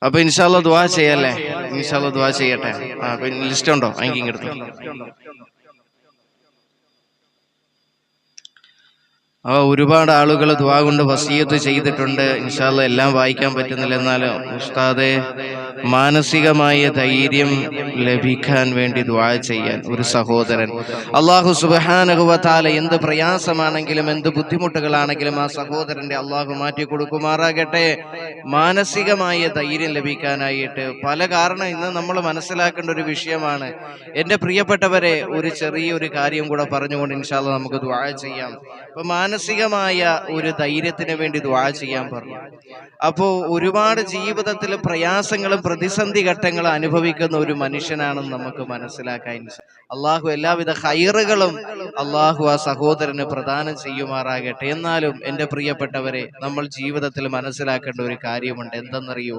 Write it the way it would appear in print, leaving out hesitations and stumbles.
അപ്പൊ ഇൻഷാല്ലാ ദുആ ചെയ്യല്ലേ? ഇൻഷാല്ലാ ദുആ ചെയ്യട്ടെ. പിന്നെ ലിസ്റ്റ് ഉണ്ടോ? അതിങ് എടുത്തു. ഒരുപാട് ആളുകൾ ദുആ കൊണ്ട് വസിയത്ത് ചെയ്തിട്ടുണ്ട്. ഇൻഷാല്ലാ എല്ലാം വായിക്കാൻ പറ്റുന്നില്ല. എന്നാലും ഉസ്താദെ, മാനസികമായ ധൈര്യം ലഭിക്കാൻ വേണ്ടി ദുആ ചെയ്യാൻ ഒരു സഹോദരൻ, അല്ലാഹു സുബ്ഹാനഹു വ തആല എന്ത് പ്രയാസമാണെങ്കിലും എന്ത് ബുദ്ധിമുട്ടുകളാണെങ്കിലും ആ സഹോദരന്റെ അല്ലാഹു മാറ്റി കൊടുക്കുമാറാകട്ടെ. മാനസികമായ ധൈര്യം ലഭിക്കാനായിട്ട് പല കാരണം ഇന്ന് നമ്മൾ മനസ്സിലാക്കേണ്ട ഒരു വിഷയമാണ്. എൻ്റെ പ്രിയപ്പെട്ടവരെ, ഒരു ചെറിയൊരു കാര്യം കൂടെ പറഞ്ഞുകൊണ്ട് ഇൻഷാല്ലാ നമുക്ക് ദുആ ചെയ്യാം. അപ്പൊ മാനസികമായ ഒരു ധൈര്യത്തിന് വേണ്ടി ദുആ ചെയ്യാൻ പറഞ്ഞു. അപ്പോ ഒരുപാട് ജീവിതത്തിൽ പ്രയാസങ്ങളും പ്രതിസന്ധി ഘട്ടങ്ങളും അനുഭവിക്കുന്ന ഒരു മനുഷ്യനാണെന്ന് നമുക്ക് മനസ്സിലാക്കാൻ അള്ളാഹു എല്ലാവിധ ഖൈറുകളും അള്ളാഹു ആ സഹോദരന് പ്രദാനം ചെയ്യുമാറാകട്ടെ. എന്നാലും എൻ്റെ പ്രിയപ്പെട്ടവരെ, നമ്മൾ ജീവിതത്തിൽ മനസ്സിലാക്കേണ്ട ഒരു കാര്യമുണ്ട്. എന്തെന്നറിയോ?